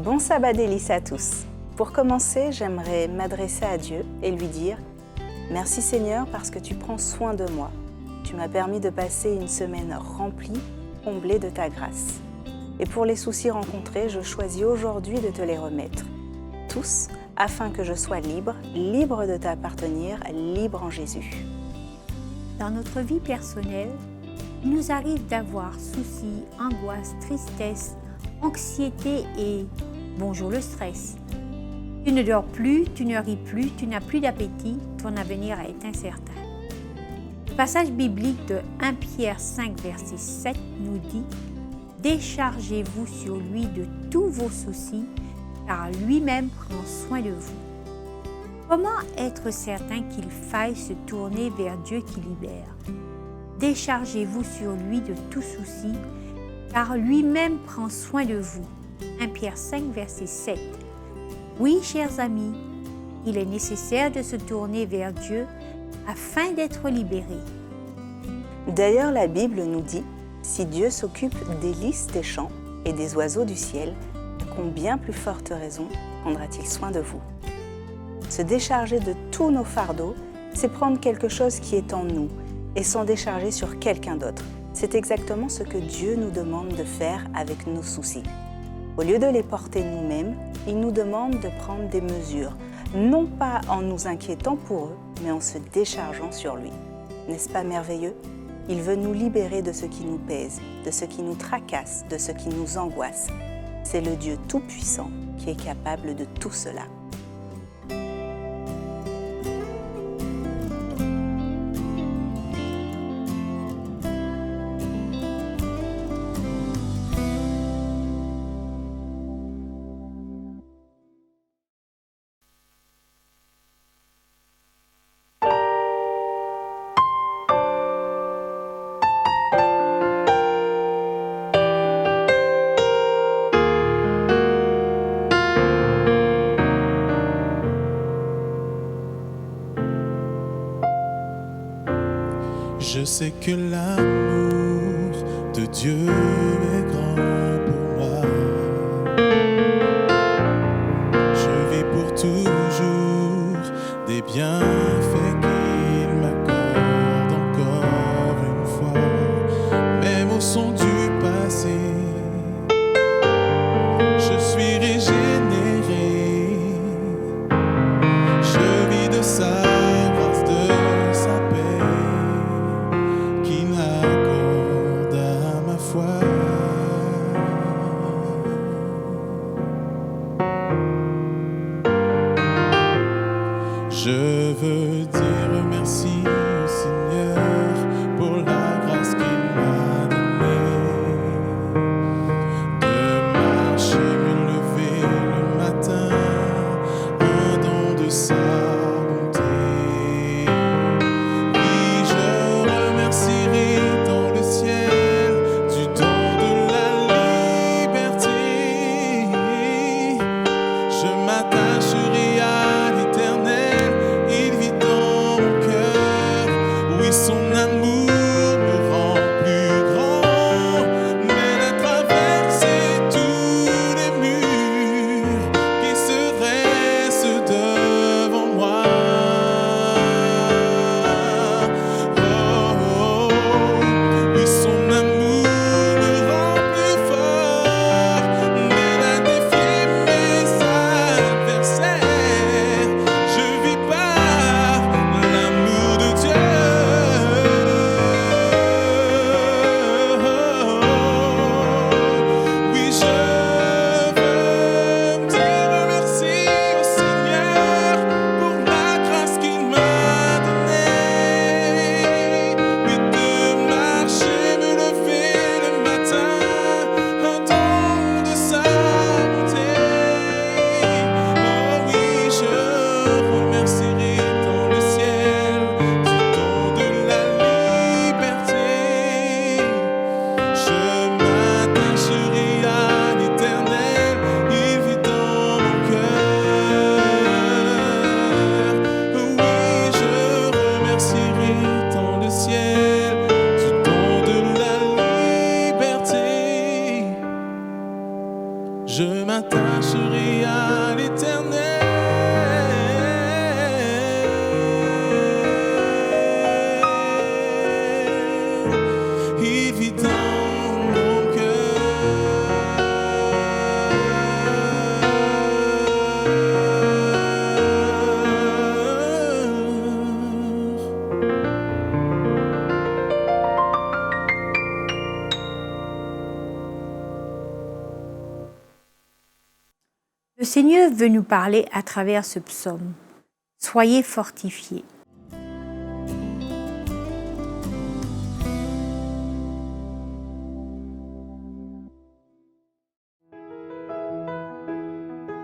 Bon sabbat délice à tous. Pour commencer, j'aimerais m'adresser à Dieu et lui dire « Merci Seigneur parce que tu prends soin de moi. Tu m'as permis de passer une semaine remplie, comblée de ta grâce. Et pour les soucis rencontrés, je choisis aujourd'hui de te les remettre. Tous, afin que je sois libre, libre de t'appartenir, libre en Jésus. » Dans notre vie personnelle, il nous arrive d'avoir soucis, angoisse, tristesse, anxiété et bonjour le stress. Tu ne dors plus, tu ne ris plus, tu n'as plus d'appétit, ton avenir est incertain. Le passage biblique de 1 Pierre 5, verset 7 nous dit « Déchargez-vous sur lui de tous vos soucis, car lui-même prend soin de vous. » Comment être certain qu'il faille se tourner vers Dieu qui libère? Déchargez-vous sur lui de tout souci, car lui-même prend soin de vous. 1 Pierre 5, verset 7. Oui, chers amis, il est nécessaire de se tourner vers Dieu afin d'être libéré. D'ailleurs, la Bible nous dit « Si Dieu s'occupe des lys des champs et des oiseaux du ciel, combien plus forte raison prendra-t-il soin de vous ?» Se décharger de tous nos fardeaux, c'est prendre quelque chose qui est en nous et s'en décharger sur quelqu'un d'autre. C'est exactement ce que Dieu nous demande de faire avec nos soucis. Au lieu de les porter nous-mêmes, il nous demande de prendre des mesures, non pas en nous inquiétant pour eux, mais en se déchargeant sur lui. N'est-ce pas merveilleux? Il veut nous libérer de ce qui nous pèse, de ce qui nous tracasse, de ce qui nous angoisse. C'est le Dieu Tout-Puissant qui est capable de tout cela. Je sais que l'amour de Dieu est grand pour moi. Je vis pour toujours des bienfaits qu'il m'accorde encore une fois. Même au son du passé, je suis régénéré. Je vis de sa grâce, de sa paix, qui m'accorde à ma foi. Je veux dire merci au Seigneur pour la grâce qu'il m'a donnée, de marcher, me lever le matin, un don de sa bonté. Oui, je remercierai dans le ciel du don Le Seigneur veut nous parler à travers ce psaume. Soyez fortifiés.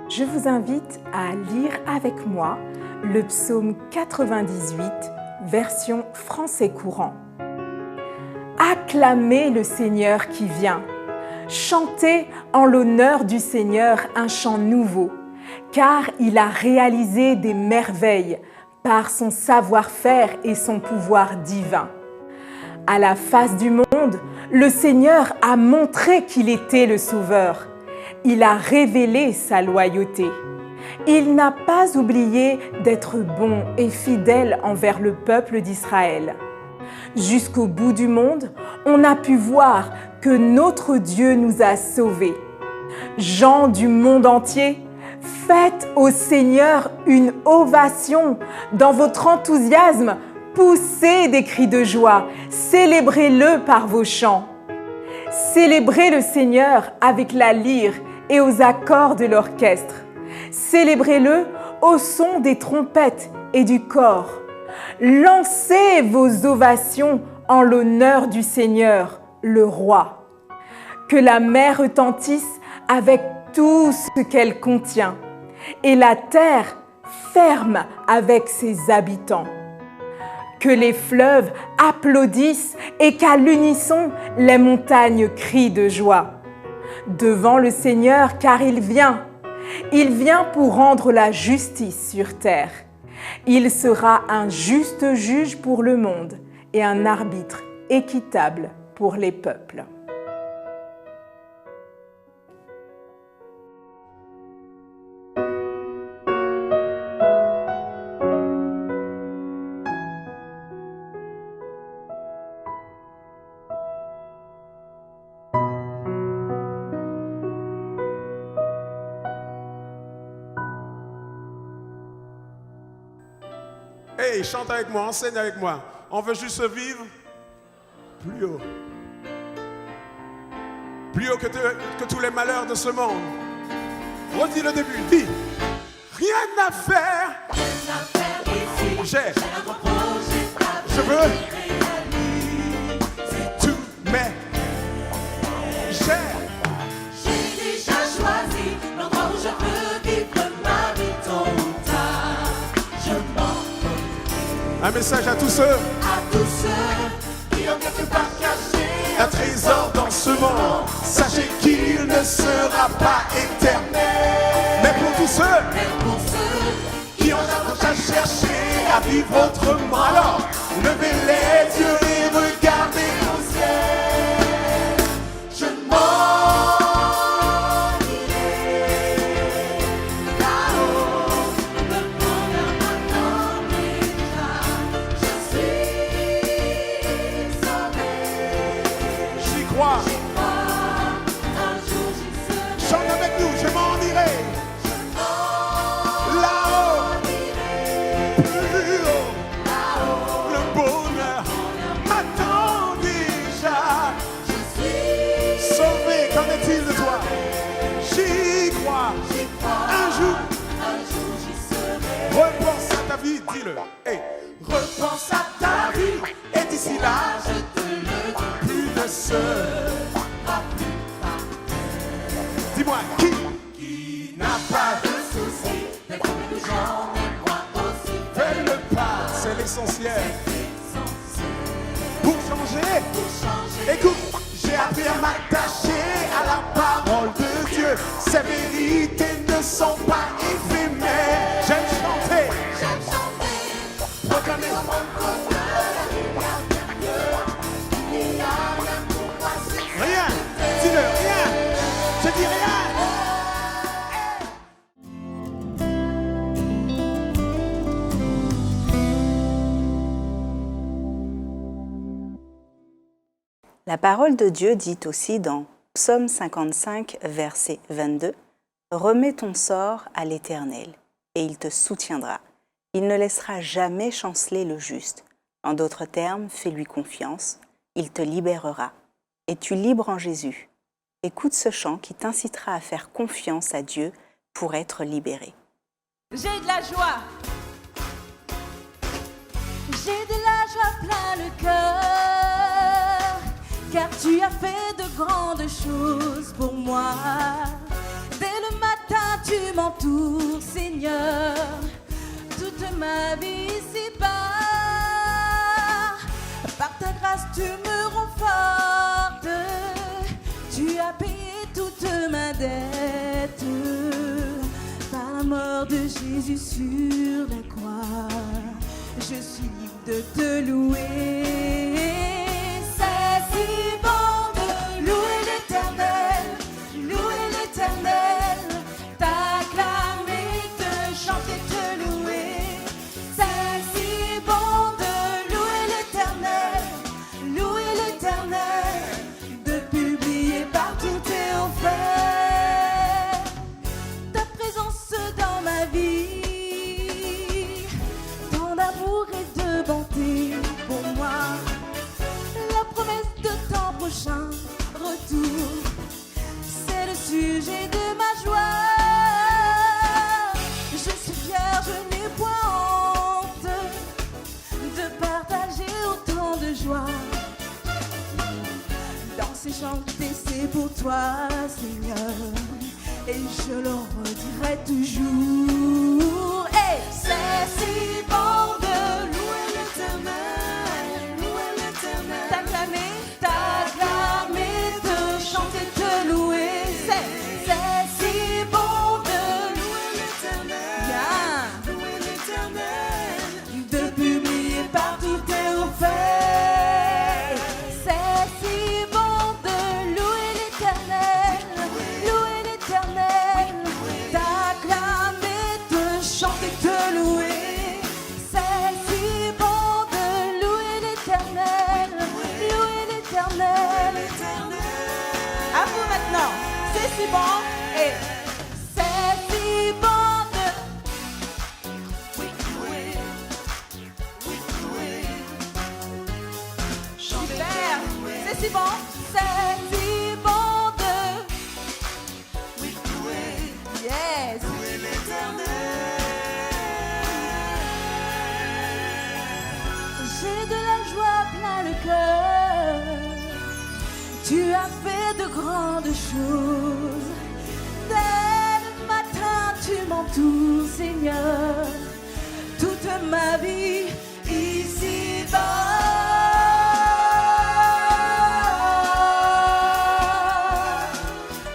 Je vous invite à lire avec moi le psaume 98, version français courant. Acclamez le Seigneur qui vient. Chantez en l'honneur du Seigneur un chant nouveau, car il a réalisé des merveilles par son savoir-faire et son pouvoir divin. À la face du monde, le Seigneur a montré qu'il était le Sauveur. Il a révélé sa loyauté. Il n'a pas oublié d'être bon et fidèle envers le peuple d'Israël. Jusqu'au bout du monde, on a pu voir que notre Dieu nous a sauvés. Gens du monde entier, faites au Seigneur une ovation. Dans votre enthousiasme, poussez des cris de joie. Célébrez-le par vos chants. Célébrez le Seigneur avec la lyre et aux accords de l'orchestre. Célébrez-le au son des trompettes et du cor. Lancez vos ovations en l'honneur du Seigneur, le Roi. Que la mer retentisse avec tout ce qu'elle contient et la terre ferme avec ses habitants. Que les fleuves applaudissent et qu'à l'unisson, les montagnes crient de joie. Devant le Seigneur, car il vient pour rendre la justice sur terre. Il sera un juste juge pour le monde et un arbitre équitable pour les peuples. Hey, chante avec moi, enseigne avec moi. On veut juste vivre plus haut. Plus haut que tous les malheurs de ce monde. Redis le début, dis. Rien à faire. Je veux tout, mais j'ai déjà choisi l'endroit où je veux vivre ma vie tôt ou tard. Je m'en un message à tous ceux qui ont quelque part caché un trésor dans ce monde. Sachez qu'il ne sera pas éternel. Mais pour tous ceux qui ont davantage à chercher à vivre autrement, alors levez les yeux et regardez au ciel. Je m'en irai là-haut, le bonheur m'attend déjà. Je suis sauvé. J'y crois. Un jour j'y serai. Chante avec nous, je m'en irai. Là-haut, plus haut, le bonheur m'attend déjà. Je suis Sauvé, qu'en est-il de toi? J'y crois. Un jour, j'y serai. repense à ta vie, dis-le. Hey, repense à ta vie. Et d'ici là, Je te le dis, plus de ce. pas plus tard. Dis-moi, qui n'a pas de Souci, mais combien de gens, mais moi aussi, fait le pas? C'est l'essentiel. Pour changer, écoute, j'ai appris à m'attacher à la parole de Dieu. Ces vérités ne sont pas éphémères. J'aime chanter, proclamer au monde que la lumière vient mieux. Il n'y a rien pour passer. rien, dis-le, rien, je dis rien. La parole de Dieu dit aussi dans Psaume 55, verset 22, « Remets ton sort à l'Éternel, et il te soutiendra. Il ne laissera jamais chanceler le juste. En d'autres termes, fais-lui confiance, il te libérera. Es-tu libre en Jésus? Écoute ce chant qui t'incitera à faire confiance à Dieu pour être libérés. J'ai de la joie. J'ai de la joie plein le cœur, car tu as fait de grandes choses pour moi. Dès le matin, tu m'entoures, Seigneur, toute ma vie ici-bas. Par ta grâce, tu me rends forte. Tu as payé toute ma dette. Par la mort de Jésus sur la croix, je suis libre de te louer. C'est si bon de louer l'Éternel, t'acclamer, te chanter, te louer. C'est si bon de louer l'Éternel, de publier partout tes offres. Ta présence dans ma vie, ton amour et de bonté pour moi. La promesse de ton prochain retour, c'est le sujet de ma joie. Je suis fière, je n'ai point honte de partager autant de joie. Danser, chanter, c'est pour toi, Seigneur, et je le redirai toujours. Hey, c'est si bon de louer l'Éternel, t'acclamer, te chanter, te louer. C'est si bon de louer l'Éternel, de publier partout tes offres. C'est si bon de louer l'Éternel, t'acclamer, te chanter, te louer. C'est si bon de louer l'Éternel. À vous maintenant, c'est si bon et c'est si bon de super, c'est si bon, c'est si bon de yes. J'ai de la joie plein le cœur. Tu as fait de grandes choses. Dès le matin, tu m'entoures, Seigneur, toute ma vie ici-bas.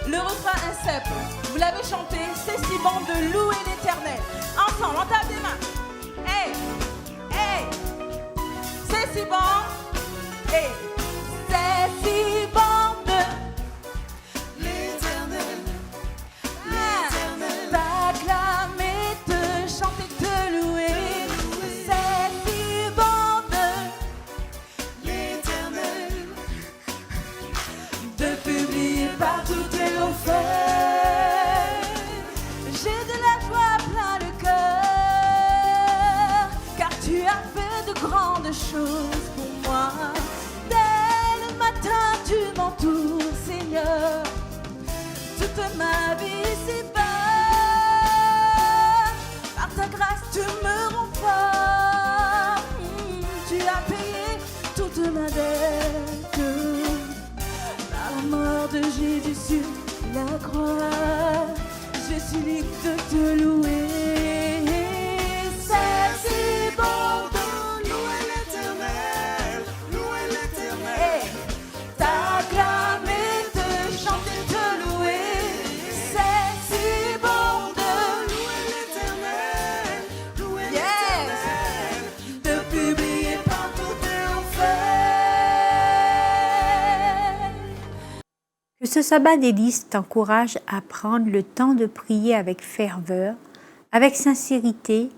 Le refrain est simple. Vous l'avez chanté, c'est si bon de louer l'Éternel. Ensemble, on tape des mains. Hey, hey, c'est si bon. Hey, c'est si bon. T'acclamer, te chanter, te louer. C'est si bon de l'Éternel, de publier partout tes offres. J'ai de la joie plein le cœur, car tu as fait de grandes choses pour moi. Dès le matin, tu m'entoures, Seigneur, toute ma vie ici-bas. Par ta grâce, tu me rends fort. Tu as payé toute ma dette. Par la mort de Jésus sur la croix, je suis libre de te louer. C'est si bon de louer l'Éternel, hey, t'acclamer, te chanter, te louer. C'est si bon de louer l'Éternel, yes, de publier partout tes offres. Que ce sabbat délice t'encourage à prendre le temps de prier avec ferveur, avec sincérité,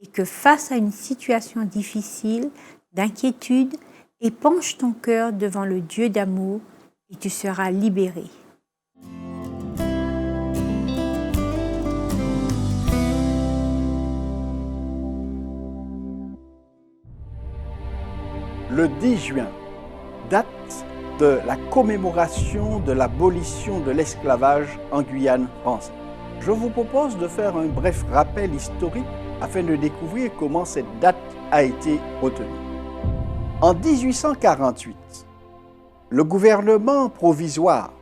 et que face à une situation difficile, d'inquiétude, épanche ton cœur devant le Dieu d'amour et tu seras libéré. Le 10 juin, date de la commémoration de l'abolition de l'esclavage en Guyane française. je vous propose de faire un bref rappel historique afin de découvrir comment cette date a été retenue. En 1848, le gouvernement provisoire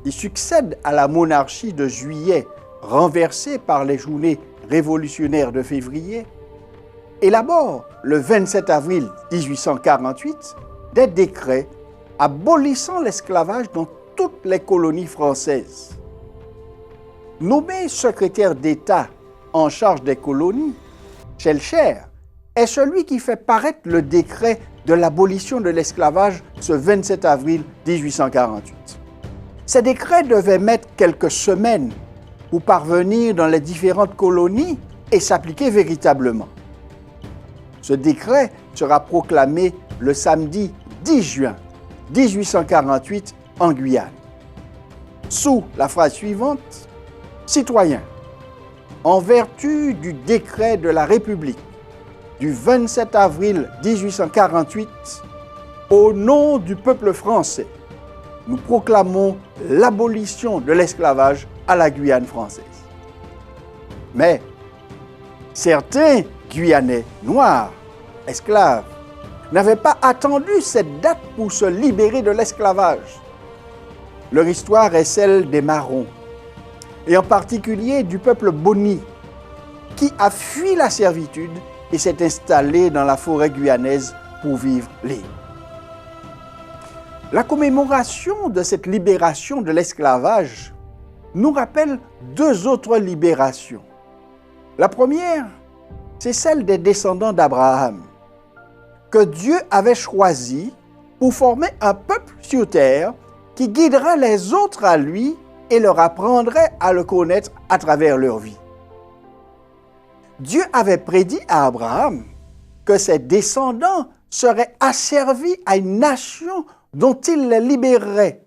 qui succède à la monarchie de Juillet, renversée par les journées révolutionnaires de février, élabore le 27 avril 1848 des décrets abolissant l'esclavage dans toutes les colonies françaises. Nommé secrétaire d'État en charge des colonies, Schellcher est celui qui fait paraître le décret de l'abolition de l'esclavage ce 27 avril 1848. Ces décrets devaient mettre quelques semaines pour parvenir dans les différentes colonies et s'appliquer véritablement. Ce décret sera proclamé le samedi 10 juin 1848 en Guyane. Sous la phrase suivante, « Citoyens, en vertu du décret de la République du 27 avril 1848, au nom du peuple français, nous proclamons l'abolition de l'esclavage à la Guyane française. » Mais certains Guyanais noirs, esclaves, n'avaient pas attendu cette date pour se libérer de l'esclavage. Leur histoire est celle des Marrons, et en particulier du peuple Boni, qui a fui la servitude et s'est installé dans la forêt guyanaise pour vivre libre. La commémoration de cette libération de l'esclavage nous rappelle deux autres libérations. La première, c'est celle des descendants d'Abraham, que Dieu avait choisi pour former un peuple sur terre qui guidera les autres à lui et leur apprendrait à le connaître à travers leur vie. Dieu avait prédit à Abraham que ses descendants seraient asservis à une nation dont il les libérerait.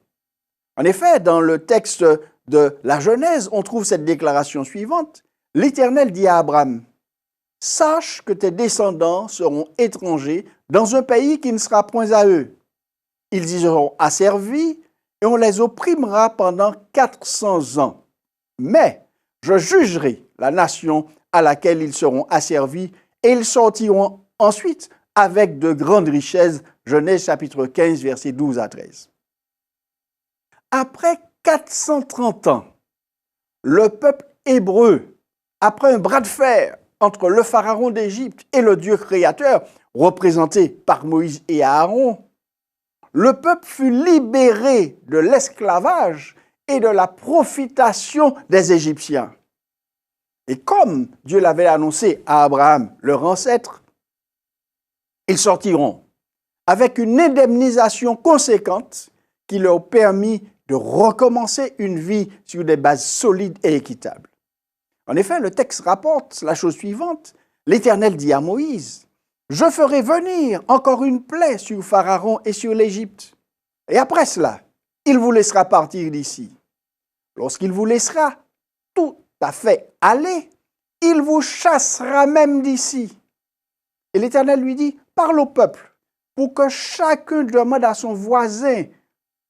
En effet, dans le texte de la Genèse, on trouve cette déclaration suivante. L'Éternel dit à Abraham, « Sache que tes descendants seront étrangers dans un pays qui ne sera point à eux. Ils y seront asservis et on les opprimera pendant 400 ans. Mais je jugerai la nation à laquelle ils seront asservis et ils sortiront ensuite avec de grandes richesses. » Genèse chapitre 15, versets 12 à 13. Après 430 ans, le peuple hébreu, après un bras de fer entre le pharaon d'Égypte et le Dieu créateur, représenté par Moïse et Aaron, le peuple fut libéré de l'esclavage et de la profitation des Égyptiens. Et comme Dieu l'avait annoncé à Abraham, leur ancêtre, ils sortiront avec une indemnisation conséquente qui leur permit de recommencer une vie sur des bases solides et équitables. En effet, le texte rapporte la chose suivante. L'Éternel dit à Moïse, « Je ferai venir encore une plaie sur Pharaon et sur l'Égypte. Et après cela, il vous laissera partir d'ici. Lorsqu'il vous laissera tout à fait aller, il vous chassera même d'ici. » Et l'Éternel lui dit, « Parle au peuple, pour que chacun demande à son voisin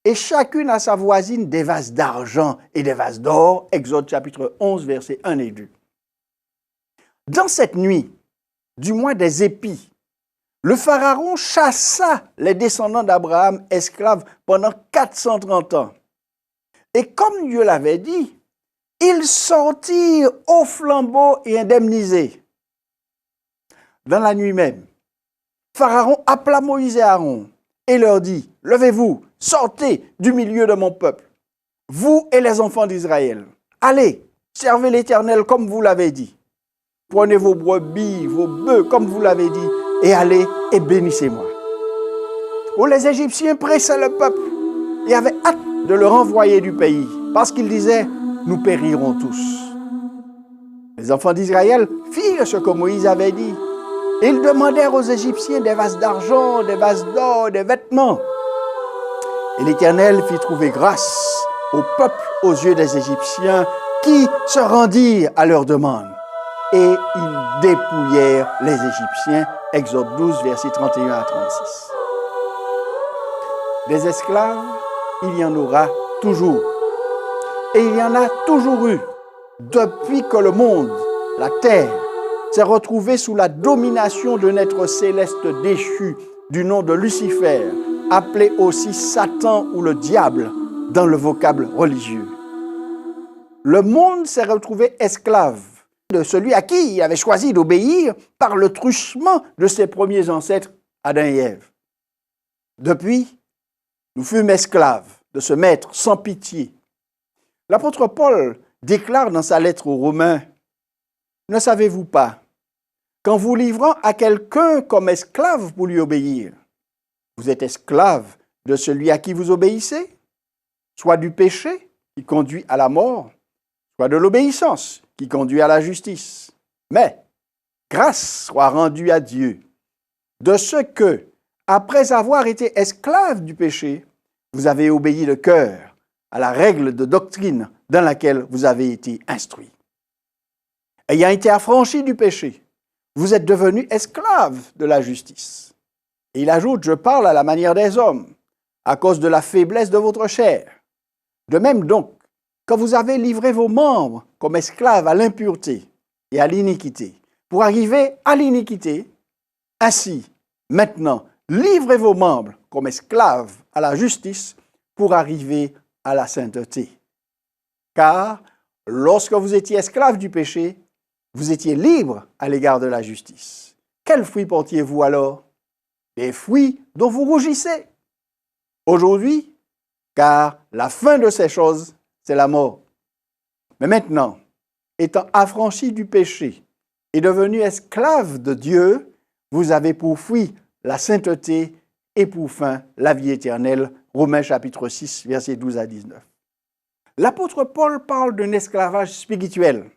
et chacune à sa voisine des vases d'argent et des vases d'or. » Exode chapitre 11, versets 1 et 2. Dans cette nuit du mois des épis, le pharaon chassa les descendants d'Abraham esclaves pendant 430 ans. Et comme Dieu l'avait dit, ils sortirent au flambeau et indemnisés. Dans la nuit même, Pharaon appela Moïse et Aaron et leur dit, « Levez-vous, sortez du milieu de mon peuple, vous et les enfants d'Israël. Allez, servez l'Éternel comme vous l'avez dit. Prenez vos brebis, vos bœufs comme vous l'avez dit, et allez et bénissez-moi. » Oh, les Égyptiens pressaient le peuple et avaient hâte de le renvoyer du pays, parce qu'ils disaient, « Nous périrons tous. » Les enfants d'Israël firent ce que Moïse avait dit. Ils demandèrent aux Égyptiens des vases d'argent, des vases d'or, des vêtements. Et l'Éternel fit trouver grâce au peuple aux yeux des Égyptiens qui se rendirent à leur demande. Et ils dépouillèrent les Égyptiens. Exode 12, versets 31 à 36. Des esclaves, il y en aura toujours. Et il y en a toujours eu. depuis que le monde, la terre, s'est retrouvé sous la domination d'un être céleste déchu du nom de Lucifer, appelé aussi Satan ou le diable dans le vocable religieux. Le monde s'est retrouvé esclave de celui à qui il avait choisi d'obéir par le truchement de ses premiers ancêtres, Adam et Ève. Depuis, nous fûmes esclaves de ce maître sans pitié. L'apôtre Paul déclare dans sa lettre aux Romains, « Ne savez-vous pas qu'en vous livrant à quelqu'un comme esclave pour lui obéir, vous êtes esclave de celui à qui vous obéissez, soit du péché qui conduit à la mort, soit de l'obéissance qui conduit à la justice. Mais grâce soit rendue à Dieu de ce que, après avoir été esclave du péché, vous avez obéi de cœur à la règle de doctrine dans laquelle vous avez été instruit. Ayant été affranchi du péché, vous êtes devenus esclaves de la justice. Et il ajoute, je parle à la manière des hommes, à cause de la faiblesse de votre chair. De même donc, quand vous avez livré vos membres comme esclaves à l'impureté et à l'iniquité, pour arriver à l'iniquité, ainsi, maintenant, livrez vos membres comme esclaves à la justice pour arriver à la sainteté. Car, lorsque vous étiez esclaves du péché, vous étiez libres à l'égard de la justice. Quels fruits portiez-vous alors? Des fruits dont vous rougissez. Aujourd'hui, car la fin de ces choses, c'est la mort. Mais maintenant, étant affranchis du péché et devenus esclaves de Dieu, vous avez pour fruit la sainteté et pour fin la vie éternelle. Romains chapitre 6, versets 12 à 19. L'apôtre Paul parle d'un esclavage spirituel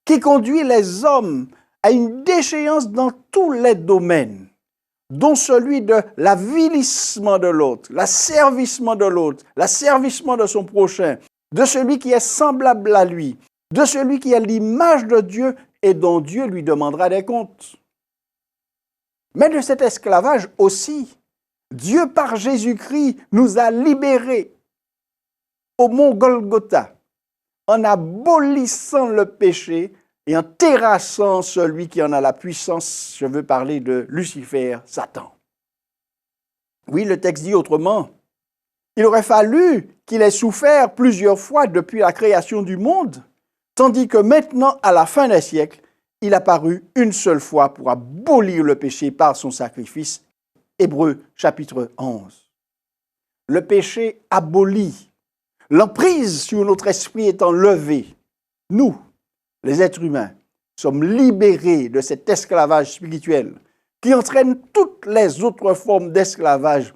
qui conduit les hommes à une déchéance dans tous les domaines, dont celui de l'avilissement de l'autre, l'asservissement de l'autre, l'asservissement de son prochain, de celui qui est semblable à lui, de celui qui est l'image de Dieu et dont Dieu lui demandera des comptes. Mais de cet esclavage aussi, Dieu par Jésus-Christ nous a libérés au mont Golgotha, en abolissant le péché et en terrassant celui qui en a la puissance. Je veux parler de Lucifer, Satan. Oui, le texte dit autrement. Il aurait fallu qu'il ait souffert plusieurs fois depuis la création du monde, tandis que maintenant, à la fin des siècles, il a paru une seule fois pour abolir le péché par son sacrifice. Hébreux chapitre 11. Le péché aboli, l'emprise sur notre esprit étant levée, nous, les êtres humains, sommes libérés de cet esclavage spirituel qui entraîne toutes les autres formes d'esclavage,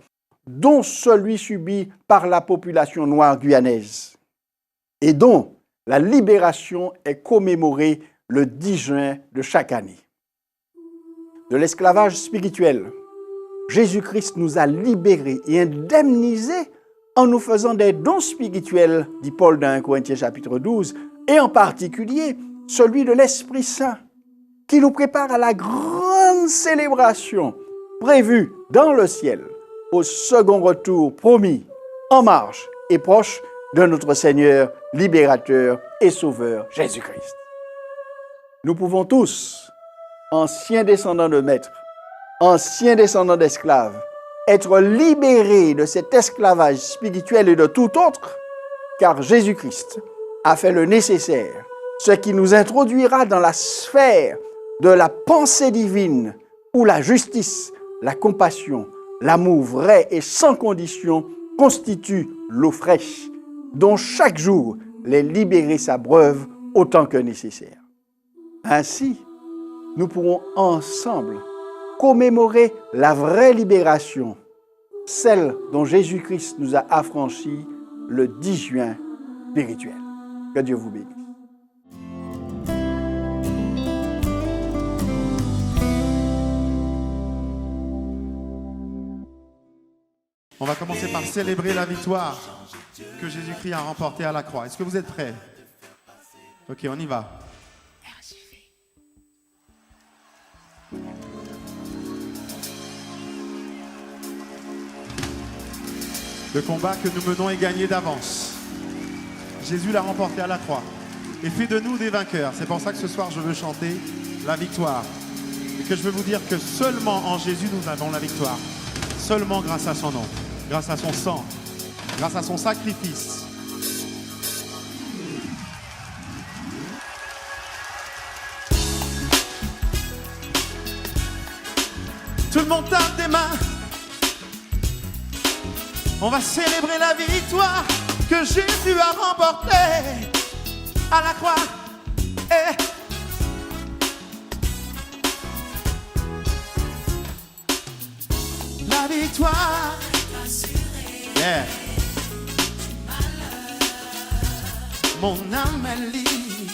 dont celui subi par la population noire guyanaise, et dont la libération est commémorée le 10 juin de chaque année. De l'esclavage spirituel, Jésus-Christ nous a libérés et indemnisés en nous faisant des dons spirituels, dit Paul dans 1 Corinthiens chapitre 12, et en particulier celui de l'Esprit Saint, qui nous prépare à la grande célébration prévue dans le ciel, au second retour promis, en marche et proche de notre Seigneur, libérateur et sauveur Jésus-Christ. Nous pouvons tous, anciens descendants de maîtres, anciens descendants d'esclaves, être libérés de cet esclavage spirituel et de tout autre, car Jésus-Christ a fait le nécessaire, ce qui nous introduira dans la sphère de la pensée divine, où la justice, la compassion, l'amour vrai et sans condition constituent l'eau fraîche, dont chaque jour les libérés s'abreuvent autant que nécessaire. Ainsi, nous pourrons ensemble commémorer la vraie libération, celle dont Jésus-Christ nous a affranchis le 10 juin spirituel. Que Dieu vous bénisse. On va commencer par célébrer la victoire que Jésus-Christ a remportée à la croix. Est-ce que vous êtes prêts? Ok, on y va. Le combat que nous menons est gagné d'avance. Jésus l'a remporté à la croix. et fais de nous des vainqueurs. C'est pour ça que ce soir, je veux chanter la victoire. Et que je veux vous dire que seulement en Jésus, nous avons la victoire. Seulement grâce à son nom, grâce à son sang, grâce à son sacrifice. Tout le monde tape des mains. On va célébrer la victoire que Jésus a remportée à la croix. La victoire. Yeah. Mon âme est libre.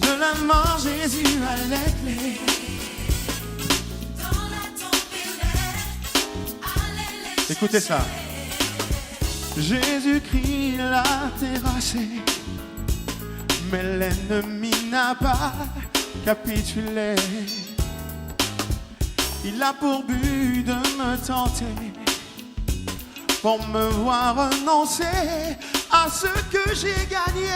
De la mort, Jésus a les clés. Écoutez ça. Jésus-Christ l'a terrassé, mais l'ennemi n'a pas capitulé. Il a pour but de me tenter, pour me voir renoncer à ce que j'ai gagné.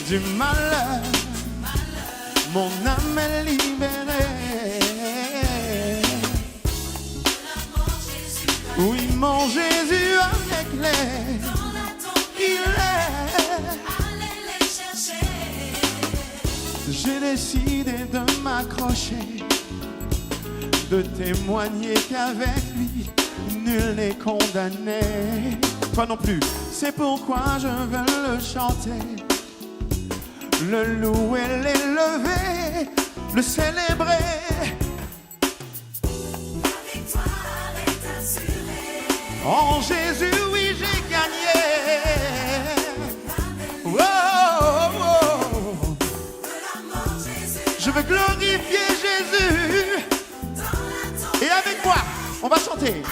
Du malheur, mon âme est libérée. Oui, mon Jésus avec les, il est. J'ai décidé de m'accrocher, de témoigner qu'avec lui, nul n'est condamné. Toi non plus, c'est pourquoi je veux le chanter, le louer, l'élever, le célébrer. En Jésus, oui, j'ai gagné. Oh, oh, oh. Je veux glorifier Jésus. Et avec moi, on va chanter.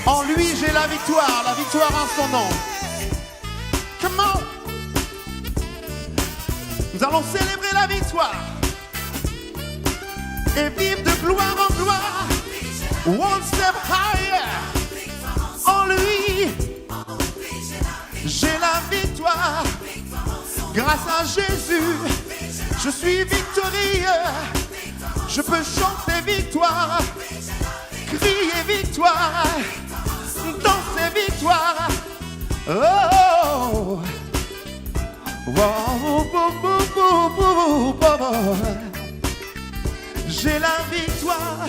En lui, j'ai la victoire en son nom. Come on. Nous allons célébrer la victoire et vivre de gloire en gloire. One step higher. En lui, j'ai la victoire. Grâce à Jésus, je suis victorieux. Je peux chanter victoire, crier victoire, danser victoire. Oh, oh, oh, oh. J'ai la victoire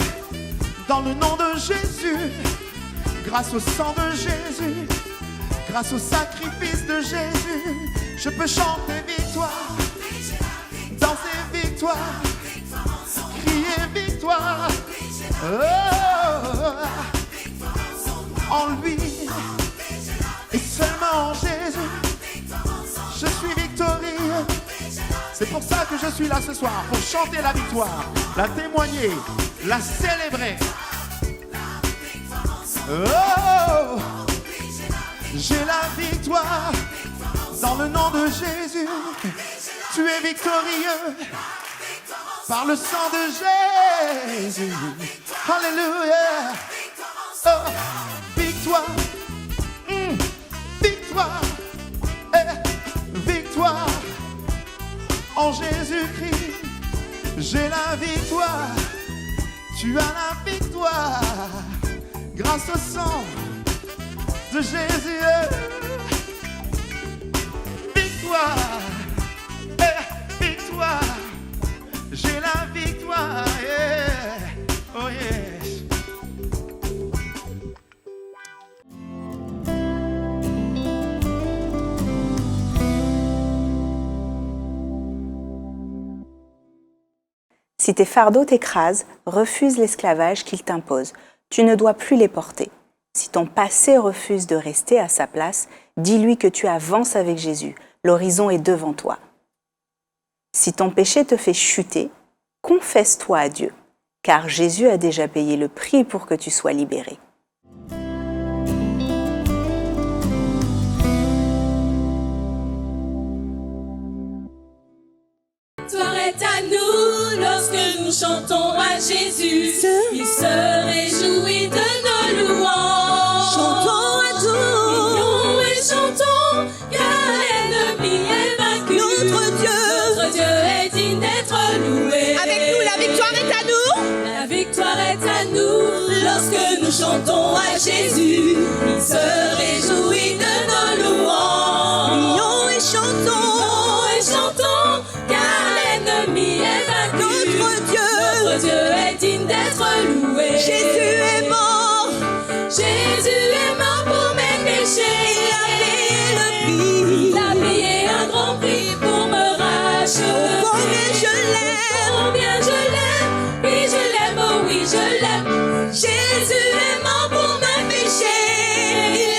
dans le nom de Jésus. Grâce au sang de Jésus, grâce au sacrifice de Jésus, je peux chanter victoire, danser victoire, crier victoire. Oh, en lui et seulement en Jésus, je suis victorieux. C'est pour ça que je suis là ce soir, pour chanter la victoire, la témoigner, la célébrer. Oh, j'ai la victoire dans le nom de Jésus. Tu es victorieux par le sang de Jésus. Alléluia. Oh, victoire, victoire, victoire en Jésus-Christ. J'ai la victoire. Tu as la victoire. Grâce au sang de Jésus, victoire, victoire, j'ai la victoire, oh yes. Si tes fardeaux t'écrasent, refuse l'esclavage qu'ils t'imposent. Tu ne dois plus les porter. Si ton passé refuse de rester à sa place, dis-lui que tu avances avec Jésus. L'horizon est devant toi. Si ton péché te fait chuter, confesse-toi à Dieu, car Jésus a déjà payé le prix pour que tu sois libéré. Gloire est à nous lorsque nous chantons à Jésus. Il se réjouit de nos louanges. Chantons à tous. à Jésus, il se réjouit de nos louanges. Prions et chantons, car l'ennemi est vaincu. Notre Dieu est digne d'être loué. Jésus est mort pour mes péchés. Il a payé un grand prix pour me racheter. Combien je l'aime, oui je l'aime, oh oui je l'aime. Jésus est mort pour mes péchés. Il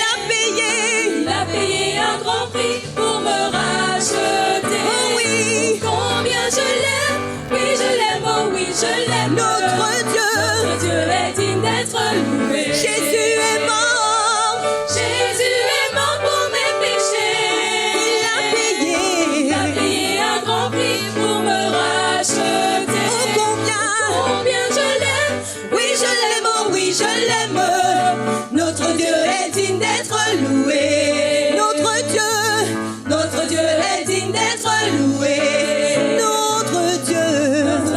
a payé un grand prix pour me racheter. Oh oui, combien je l'aime, oui je l'aime, oh oui je l'aime. Notre Dieu est digne d'être loué. Jésus est mort pour mes péchés. Il a payé un grand prix pour me racheter. Oh combien je l'aime, oui je l'aime, oh oui je l'aime. Notre Dieu est digne d'être loué. Notre Dieu est digne d'être loué. Notre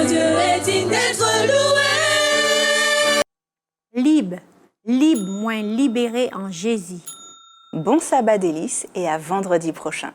Dieu est digne d'être loué. Libre, moins libéré en Jésus. Bon sabbat délices et à vendredi prochain.